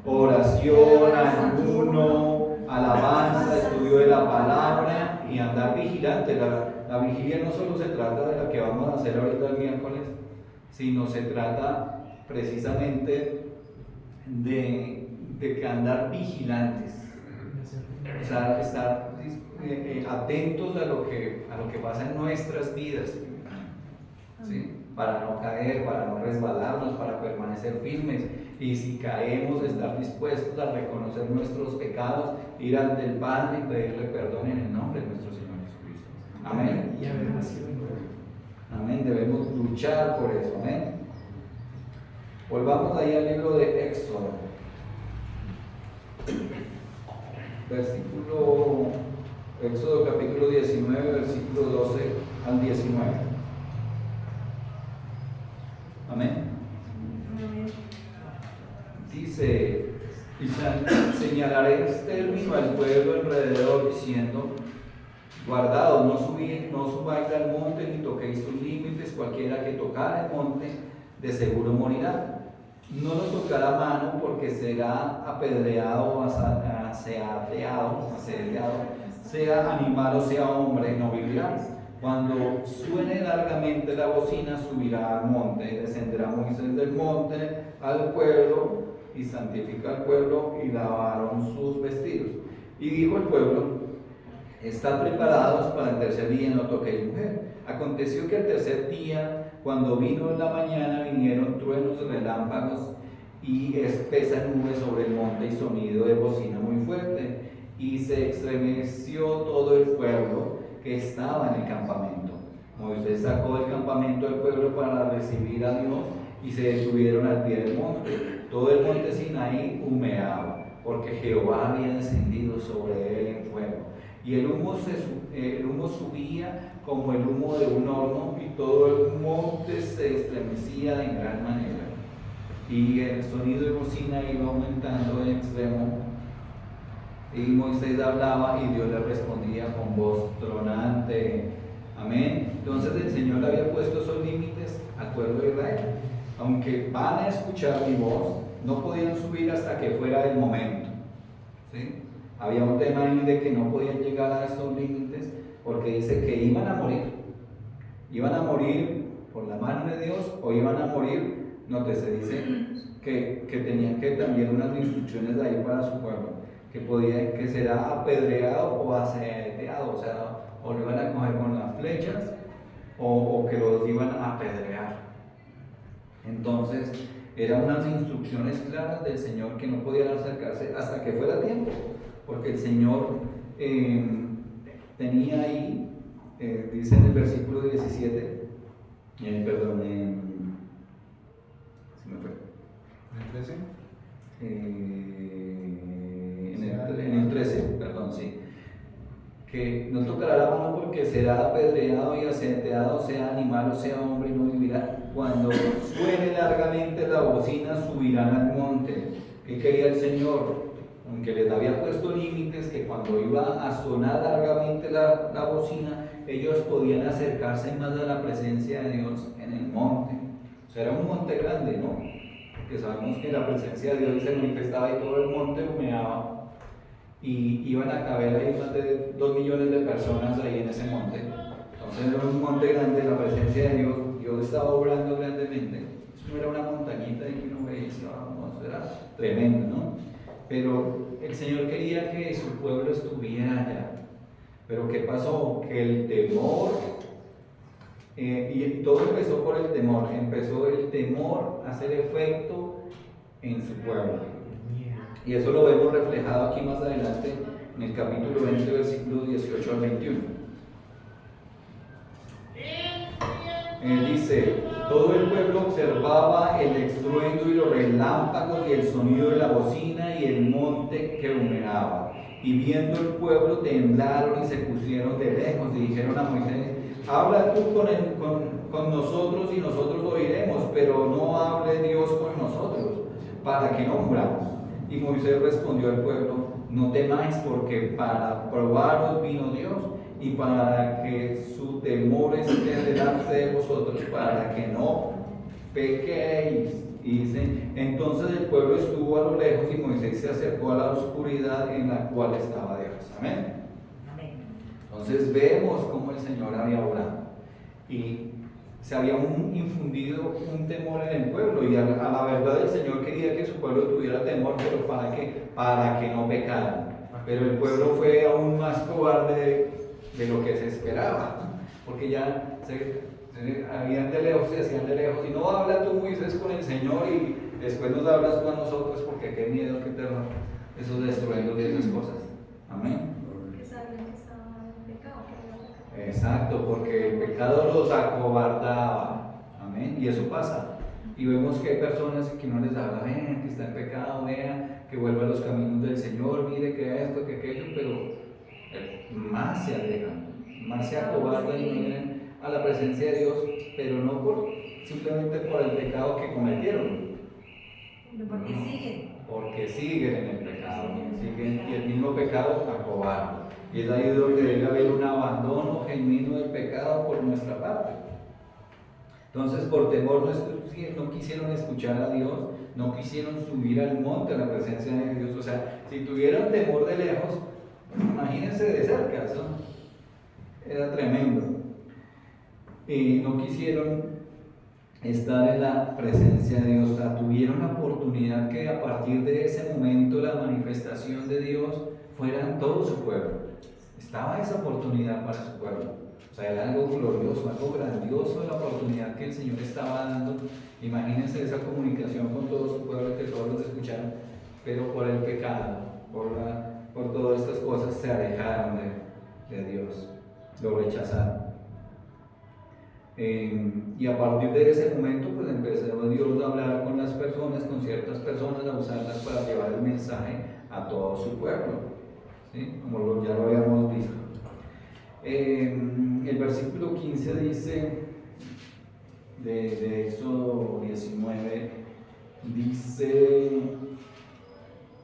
Oración, ayuno, alabanza, estudio de la palabra y andar vigilante. La vigilia no solo se trata de la que vamos a hacer ahorita el miércoles, sino se trata precisamente de andar vigilantes. O sea, estar atentos a lo que pasa en nuestras vidas, ¿sí? Para no caer, para no resbalarnos, para permanecer firmes. Y si caemos, estar dispuestos a reconocer nuestros pecados, ir ante el Padre y pedirle perdón en el nombre de nuestro Señor Jesucristo. Amén. Y haber nacido en nuevo. Amén. Debemos luchar por eso. Amén. Volvamos ahí al libro de Éxodo. Éxodo capítulo 19, versículo 12 al 19. Amén. Dice: y señalaréis término al pueblo alrededor, diciendo: guardaos, no subáis al monte ni toquéis sus límites, cualquiera que tocar el monte de seguro morirá. No lo tocará mano, porque será apedreado, asedeado, sea animal o sea hombre, no vivirá. Cuando suene largamente la bocina, subirá al monte, descenderá Moisés del monte al pueblo, y santifica al pueblo, y lavaron sus vestidos. Y dijo el pueblo: están preparados para el tercer día, no toquéis mujer. Aconteció que el tercer día, cuando vino en la mañana, vinieron truenos, relámpagos y espesa nube sobre el monte, y sonido de bocina muy fuerte, y se estremeció todo el pueblo que estaba en el campamento. Moisés sacó del campamento al pueblo para recibir a Dios, y se detuvieron al pie del monte. Todo el monte Sinaí humeaba, porque Jehová había descendido sobre él en fuego, y el humo subía como el humo de un horno, y todo el monte se estremecía en gran manera, y el sonido de bocina iba aumentando en extremo. Y Moisés hablaba y Dios le respondía con voz tronante. Amén. Entonces el Señor había puesto esos límites al pueblo de Israel. Aunque van a escuchar mi voz, no podían subir hasta que fuera el momento, ¿sí? Había un tema ahí de que no podían llegar a estos límites, porque dice que iban a morir por la mano de Dios, o iban a morir, se dice que tenían que también unas instrucciones de ahí para su pueblo, que será apedreado o asedeado, o sea, o lo iban a coger con las flechas, o que los iban a apedrear. Entonces, eran unas instrucciones claras del Señor, que no podían acercarse hasta que fuera tiempo, porque el Señor tenía ahí, dice en el versículo 17, se me fue. ¿En el 13? Perdón, sí. Que no tocará la mano, porque será apedreado y asedeado, sea animal o sea hombre, no vivirá. Cuando suene largamente la bocina, subirán al monte. ¿Qué quería el Señor? Aunque les había puesto límites, que cuando iba a sonar largamente la bocina, ellos podían acercarse más a la presencia de Dios en el monte. O sea, era un monte grande, ¿no? Porque sabemos que la presencia de Dios se manifestaba y todo el monte humeaba. Y iban a caber ahí más de 2 millones de personas ahí en ese monte. Entonces era un monte grande, la presencia de Dios estaba obrando grandemente. Eso no era una montañita de que uno veía, eso era tremendo, ¿no? Pero el Señor quería que su pueblo estuviera allá. Pero ¿qué pasó? Que el temor, y todo empezó por el temor, empezó el temor a hacer efecto en su pueblo. Y eso lo vemos reflejado aquí más adelante en el capítulo 20, versículos 18 al 21. Dice: todo el pueblo observaba el estruendo y los relámpagos y el sonido de la bocina y el monte que humeaba. Y viendo el pueblo, temblaron y se pusieron de lejos y dijeron a Moisés: habla tú con nosotros y nosotros oiremos, pero no hable Dios con nosotros, para que no muramos. Y Moisés respondió al pueblo: no temáis, porque para probaros vino Dios, y para que su temor esté delante de vosotros, para que no pequéis. Y dice, entonces el pueblo estuvo a lo lejos y Moisés se acercó a la oscuridad en la cual estaba Dios. Amén. Entonces vemos cómo el Señor había orado y se había infundido un temor en el pueblo, y a la verdad el Señor quería que su pueblo tuviera temor, pero ¿para qué? Para que no pecaran. Pero el pueblo fue aún más cobarde de lo que se esperaba, porque ya habían de lejos, se hacían de lejos, y no habla tú, Moisés, con el Señor y después nos hablas tú a nosotros, porque qué miedo, qué terror, esos destruendos de esas cosas. Amén. Exacto, porque el pecado los acobardaba. Amén. Y eso pasa. Y vemos que hay personas que no les habla, vean que está en pecado, vean que vuelva a los caminos del Señor, mire que esto, que aquello, pero más se alejan, más se acobardan y no vienen a la presencia de Dios, pero no simplemente por el pecado que cometieron. Porque siguen. Porque siguen en el pecado, siguen, y el mismo pecado acobarda. Y es ahí donde debe haber un abandono genuino del pecado por nuestra parte. Entonces, por temor no quisieron escuchar a Dios, no quisieron subir al monte a la presencia de Dios. O sea, si tuvieron temor de lejos, pues imagínense de cerca, eso era tremendo. Y no quisieron estar en la presencia de Dios. O sea, tuvieron la oportunidad que a partir de ese momento la manifestación de Dios fuera en todo su pueblo. Estaba esa oportunidad para su pueblo. O sea, era algo glorioso, algo grandioso la oportunidad que el Señor estaba dando. Imagínense esa comunicación con todo su pueblo, que todos los escucharon, pero por el pecado, por todas estas cosas se alejaron de Dios, lo rechazaron. Y a partir de ese momento pues empezó Dios a hablar con las personas, con ciertas personas, a usarlas para llevar el mensaje a todo su pueblo, ¿sí? Como ya lo habíamos visto. El versículo 15 dice de Éxodo 19, dice: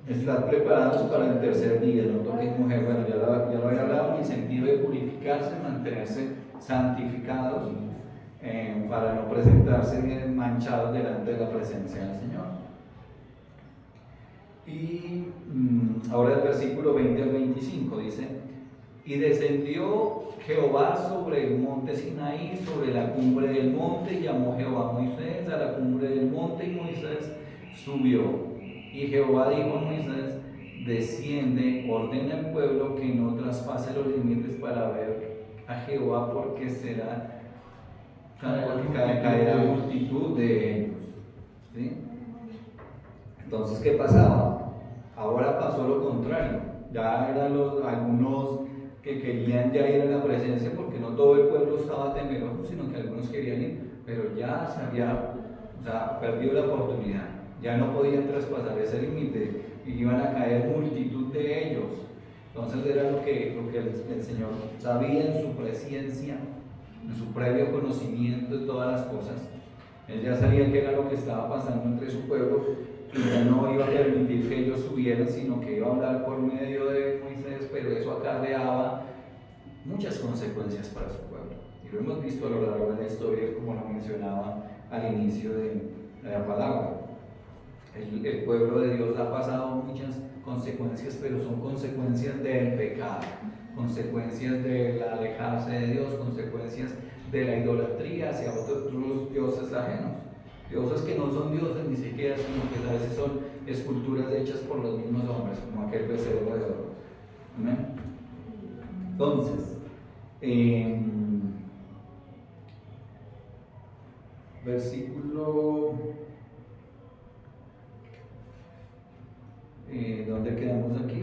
estad preparados para el tercer día, no toquéis mujer. Bueno, ya lo había hablado, en el sentido de purificarse, mantenerse santificados, para no presentarse manchados delante de la presencia del Señor. Y ahora el versículo 20 al 25 dice: y descendió Jehová sobre el monte Sinaí, sobre la cumbre del monte, y llamó Jehová a Moisés a la cumbre del monte, y Moisés subió. Y Jehová dijo a Moisés: desciende, ordena al pueblo que no traspase los límites para ver a Jehová, porque caerá multitud de ellos. ¿Sí? Entonces, ¿qué pasaba? Ahora pasó lo contrario. Ya eran algunos que querían ya ir a la presencia, porque no todo el pueblo estaba temeroso, sino que algunos querían ir, pero ya se había perdido la oportunidad. Ya no podían traspasar ese límite y iban a caer multitud de ellos. Entonces era lo que el Señor sabía en su presencia, en su previo conocimiento de todas las cosas. Él ya sabía que era lo que estaba pasando entre su pueblo, y ya no iba a permitir que ellos subieran, sino que iba a hablar por medio de Moisés, pero eso acarreaba muchas consecuencias para su pueblo. Y lo hemos visto a lo largo de la historia, como lo mencionaba al inicio de la palabra. El pueblo de Dios ha pasado muchas consecuencias, pero son consecuencias del pecado, consecuencias del alejarse de Dios, consecuencias de la idolatría hacia otros dioses ajenos, dioses que no son dioses ni siquiera, sino que a veces son esculturas hechas por los mismos hombres, como aquel becerro de oro. ¿Amén? Entonces, versículo, ¿dónde quedamos aquí?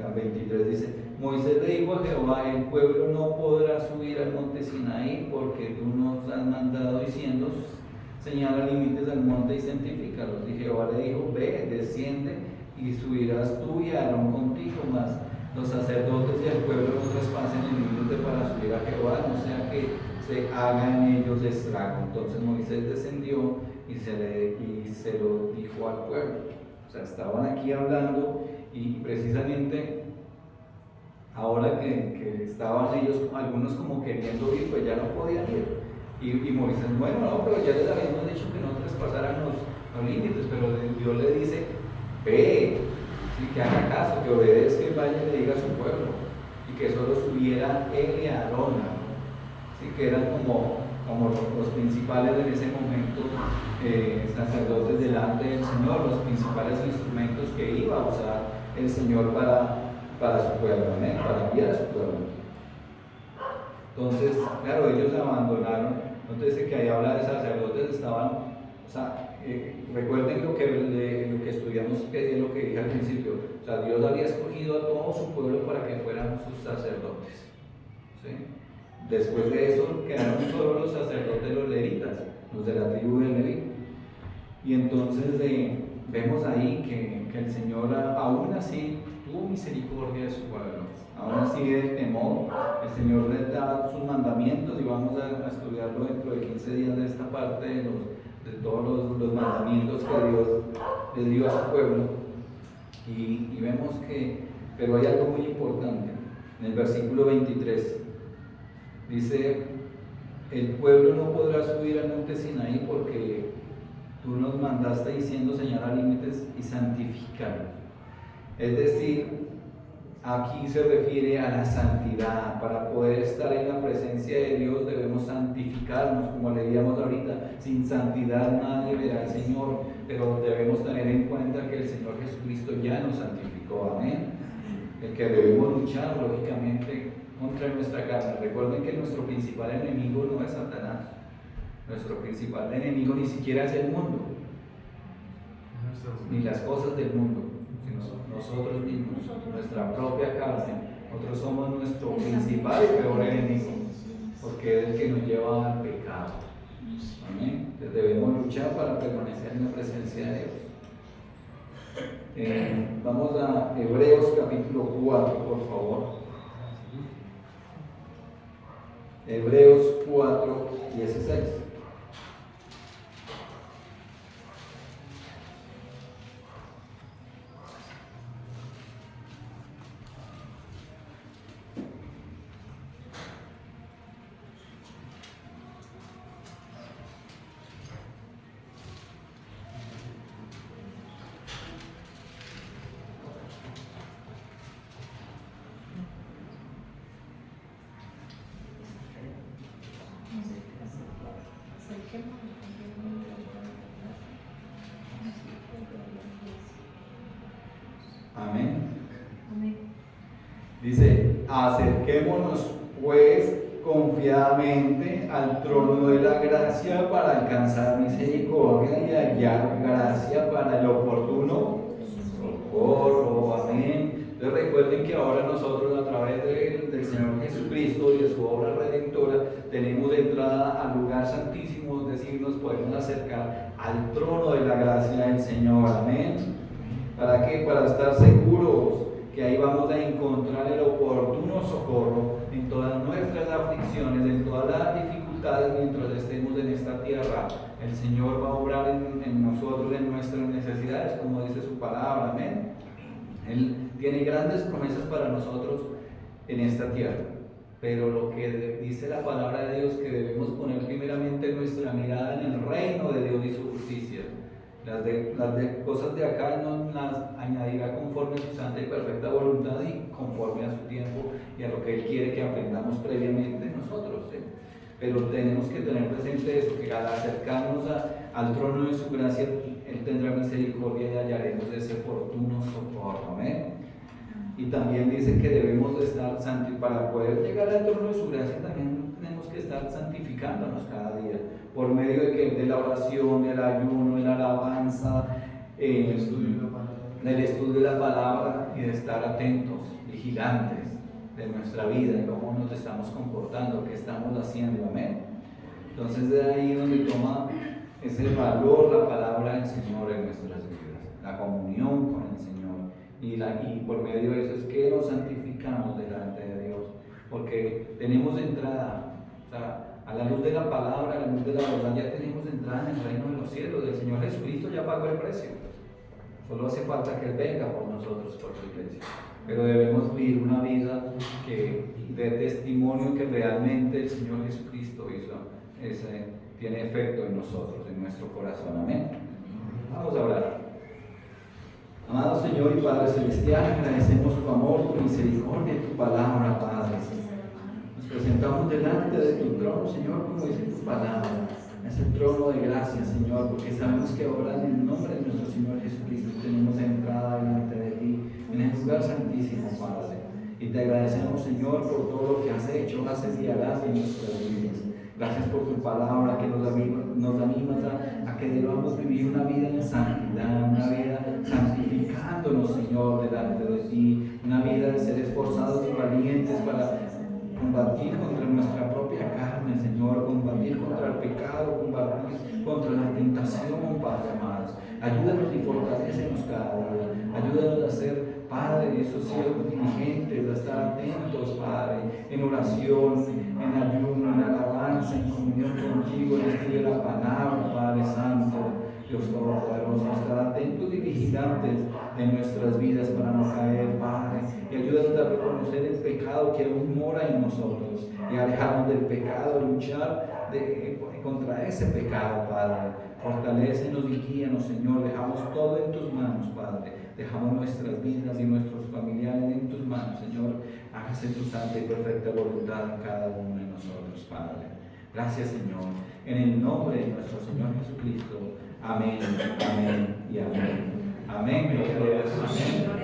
A 23 dice: Moisés le dijo a Jehová: el pueblo no podrá subir al monte Sinaí, porque tú nos has mandado diciendo: señala límites al monte y santifícalos. Y Jehová le dijo: ve, desciende, y subirás tú y Aarón contigo, mas los sacerdotes y el pueblo no traspasen el límite para subir a Jehová, no sea que se haga en ellos estrago. Entonces Moisés descendió y se lo dijo al pueblo. O sea, estaban aquí hablando, y precisamente ahora que estaban ellos, algunos como queriendo ir, pues ya no podían ir. Y Moisés, bueno, no, pero ya les habíamos dicho que no traspasaran los límites, pero Dios le dice, ve, ¿sí? Que haga caso, que obedezca y vaya y le diga a su pueblo, y que solo subiera él y Aarón, ¿sí? Que eran como los principales en ese momento sacerdotes delante del Señor, los principales instrumentos que iba a usar el Señor para su pueblo, ¿eh? Para guiar a su pueblo. Entonces, claro, ellos abandonaron. Entonces, que ahí habla de sacerdotes, estaban, o sea, recuerden lo que estudiamos, que es lo que dije al principio. O sea, Dios había escogido a todo su pueblo para que fueran sus sacerdotes, ¿sí? Después de eso quedaron solo los sacerdotes, los levitas, los de la tribu de Leví. Y entonces vemos ahí que el Señor aún así tuvo misericordia de su pueblo, aún así de temor. El Señor les da sus mandamientos y vamos a estudiarlo dentro de 15 días de esta parte de todos los mandamientos que Dios les dio a su pueblo. Y vemos pero hay algo muy importante. En el versículo 23 dice: el pueblo no podrá subir al monte Sinaí porque tú nos mandaste diciendo: señala límites y santifícalos. Es decir, aquí se refiere a la santidad. Para poder estar en la presencia de Dios debemos santificarnos, como leíamos ahorita. Sin santidad nadie verá al Señor, pero debemos tener en cuenta que el Señor Jesucristo ya nos santificó, amén. El que debemos luchar, lógicamente, contra nuestra carne. Recuerden que nuestro principal enemigo no es Satanás. Nuestro principal enemigo ni siquiera es el mundo, ni las cosas del mundo, sino nosotros mismos, nuestra propia carne. Nosotros somos nuestro principal y peor enemigo, porque es el que nos lleva al pecado. Amén. Entonces debemos luchar para permanecer en la presencia de Dios. Vamos a Hebreos capítulo 4, por favor. Hebreos 4, 16. Amén. Dice: acerquémonos pues confiadamente al trono de la gracia para alcanzar misericordia y hallar gracia para el oportuno socorro. Amén. Entonces recuerden que ahora nosotros, a través del Señor Jesucristo y de su obra redentora, tenemos entrada al lugar santísimo, es decir, nos podemos acercar al trono de la gracia del Señor. Amén. ¿Para qué? Para estar seguros que ahí vamos a encontrar el oportuno socorro en todas nuestras aflicciones, en todas las dificultades mientras estemos en esta tierra. El Señor va a obrar en nosotros, en nuestras necesidades, como dice su palabra. Amén. Él tiene grandes promesas para nosotros en esta tierra, pero lo que dice la palabra de Dios, que debemos poner primeramente nuestra mirada en el reino de Dios y su justicia. Las cosas de acá nos las añadirá conforme a su santa y perfecta voluntad y conforme a su tiempo y a lo que Él quiere que aprendamos previamente nosotros, ¿sí? Pero tenemos que tener presente eso, que al acercarnos al trono de su gracia, Él tendrá misericordia y hallaremos ese oportuno socorro. Amén. Y también dice que debemos de estar santificados. Para poder llegar al trono de su gracia también tenemos que estar santificándonos cada día, por medio de la oración, del ayuno, de la alabanza, del estudio de la palabra y de estar atentos, vigilantes de nuestra vida, de cómo nos estamos comportando, qué estamos haciendo. Amén. Entonces de ahí donde toma ese valor la palabra del Señor en nuestras vidas, la comunión con el Señor, y por medio de eso es que nos santificamos delante de Dios, porque tenemos entrada, o sea, a la luz de la palabra, a la luz de la verdad, ya tenemos entrada en el reino de los cielos. El Señor Jesucristo ya pagó el precio, solo hace falta que Él venga por nosotros, por su iglesia. Pero debemos vivir una vida que dé testimonio que realmente el Señor Jesucristo hizo tiene efecto en nosotros, en nuestro corazón. Amén. Vamos a orar. Amado Señor y Padre Celestial, agradecemos tu amor, tu misericordia y tu palabra, Padre. Nos presentamos delante de tu trono, Señor, como dice tu palabra. Es el trono de gracia, Señor, porque sabemos que ahora en el nombre de nuestro Señor Jesucristo tenemos entrada delante de ti, en el lugar santísimo, Padre. Y te agradecemos, Señor, por todo lo que has hecho, haces y harás en nuestras vidas. Gracias por tu palabra que nos animas a que debamos vivir una vida en santidad, una vida santificándonos, Señor, delante de ti, una vida de ser esforzados y valientes para combatir contra nuestra propia carne, Señor, combatir contra el pecado, combatir contra la tentación, Padre amado. Ayúdanos y fortalécenos cada día. Ayúdanos a ser, Padre, esos siervos diligentes, a estar atentos, Padre, en oración, en ayuno, en alabanza, en comunión contigo, en estudio de la palabra, Padre Santo, Dios Todopoderoso, estar atentos y vigilantes en nuestras vidas para no caer, Padre, y ayúdanos a reconocer el pecado que aún mora en nosotros y alejarnos del pecado, luchar contra ese pecado, Padre. Fortalécenos y guíanos, Señor. Dejamos todo en tus manos, Padre. Dejamos nuestras vidas y nuestros familiares en tus manos, Señor. Hágase tu santa y perfecta voluntad en cada uno de nosotros, Padre. Gracias, Señor. En el nombre de nuestro Señor Jesucristo. Amén, amén y amén. Amén. Amén.